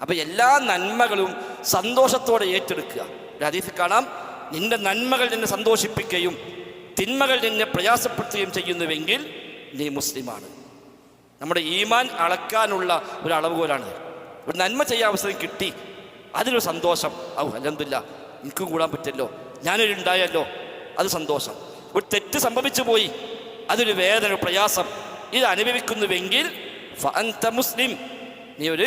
അപ്പം എല്ലാ നന്മകളും സന്തോഷത്തോടെ ഏറ്റെടുക്കുക. ഒരു ഹദീസിൽ കാണാം, നിന്റെ നന്മകൾ നിന്നെ സന്തോഷിപ്പിക്കുകയും തിന്മകൾ നിന്നെ പ്രയാസപ്പെടുത്തുകയും ചെയ്യുന്നുവെങ്കിൽ നീ മുസ്ലിമാണ്. നമ്മുടെ ഈമാൻ അളക്കാനുള്ള ഒരു അളവുകോലാണ്. ഒരു നന്മ ചെയ്യാൻ അവസരം കിട്ടി, അതിലൊരു സന്തോഷം, അൽഹംദുലില്ലാ എനിക്കും കൂടാൻ പറ്റല്ലോ, ഞാനൊരുണ്ടായല്ലോ, അത് സന്തോഷം. ഒരു തെറ്റ് സംഭവിച്ചു പോയി, അതൊരു വേദന, ഒരു പ്രയാസം, ഇത് അനുഭവിക്കുന്നുവെങ്കിൽ ഫഅൻത മുസ്ലിം, നീ ഒരു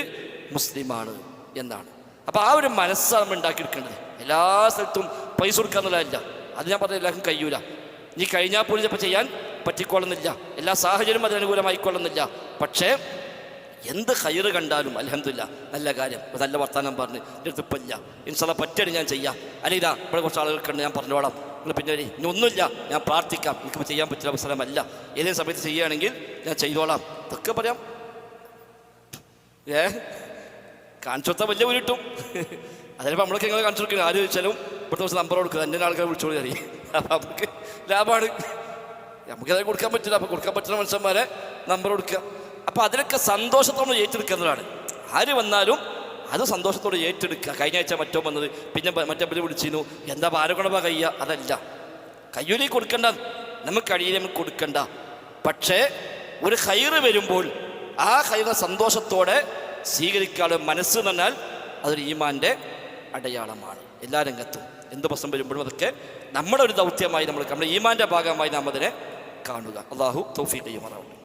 മുസ്ലിമാണ് എന്നാണ്. അപ്പോൾ ആ ഒരു മനസ്സാണ് നമ്മൾ ഉണ്ടാക്കിയെടുക്കേണ്ടത്. എല്ലാ സ്ഥലത്തും പൈസ കൊടുക്കുക എന്നുള്ളതല്ല. അത് ഞാൻ പറഞ്ഞ എല്ലാവർക്കും കഴിയൂല. നീ കഴിഞ്ഞാൽ പോലും ചിലപ്പോൾ ചെയ്യാൻ പറ്റിക്കൊള്ളുന്നില്ല, എല്ലാ സാഹചര്യവും അതിനനുകൂലമായിക്കൊള്ളുന്നില്ല. പക്ഷേ എന്ത് ഖൈറ് കണ്ടാലും അൽഹംദുലില്ലാ നല്ല കാര്യം, നല്ല വർത്താനം പറഞ്ഞ് എടുത്തിപ്പില്ല, ഇൻഷാല്ലാ പറ്റിയാണ് ഞാൻ ചെയ്യാം, അല്ലെങ്കിൽ ഇതാ ഇവിടെ കുറച്ച് ആളുകൾക്കുണ്ട്, ഞാൻ പറഞ്ഞോളാം, നിങ്ങൾ പിന്നെ ഇനി ഒന്നുമില്ല ഞാൻ പ്രാർത്ഥിക്കാം, എനിക്കിപ്പോൾ ചെയ്യാൻ പറ്റുന്ന അവസരമല്ല, ഏതെങ്കിലും സമയത്ത് ചെയ്യുകയാണെങ്കിൽ ഞാൻ ചെയ്തോളാം, ഇതൊക്കെ പറയാം. കാണിച്ചു കൊടുത്താൽ വലിയ ഒരു കിട്ടും. അതിലിപ്പോൾ നമ്മളൊക്കെ എങ്ങനെ കാണിച്ചു കൊടുക്കുന്നത്, ആര് ചോദിച്ചാലും ഇപ്പോഴത്തെ ദിവസം നമ്പർ കൊടുക്കുക, എൻ്റെ ആൾക്കാരെ വിളിച്ചോളി അറിയും. അപ്പം നമുക്ക് ലാഭമാണ്. നമുക്കത് കൊടുക്കാൻ പറ്റില്ല, അപ്പോൾ കൊടുക്കാൻ പറ്റുന്ന മനുഷ്യന്മാരെ നമ്പർ കൊടുക്കുക. അപ്പോൾ അതിലൊക്കെ സന്തോഷത്തോടെ ഏറ്റെടുക്കുന്നതാണ്. ആര് വന്നാലും അത് സന്തോഷത്തോടെ ഏറ്റെടുക്കുക. കഴിഞ്ഞ ആഴ്ച മറ്റോ വന്നത്, പിന്നെ മറ്റേ വിളിച്ചിരുന്നു, എന്താ ആരോഗണമാ കയ്യുക, അതല്ല, കയ്യൂലി കൊടുക്കണ്ട, നമുക്ക് കഴിയില്ല, നമുക്ക് കൊടുക്കണ്ട. പക്ഷേ ഒരു ഖൈറ് വരുമ്പോൾ ആ ഖൈറ് സന്തോഷത്തോടെ സ്വീകരിക്കാനുള്ള മനസ്സ് എന്ന് പറഞ്ഞാൽ അതൊരു ഈമാൻ്റെ അടയാളമാണ്. എല്ലാ രംഗത്തും എന്ത് പ്രശ്നം വരുമ്പോഴും അതൊക്കെ നമ്മുടെ ഒരു ദൗത്യമായി, നമ്മുടെ ഈമാൻ്റെ ഭാഗമായി നാം അതിനെ കാണുക. അല്ലാഹു തൗഫീഖ് ചെയ്യുമാറാവട്ടെ.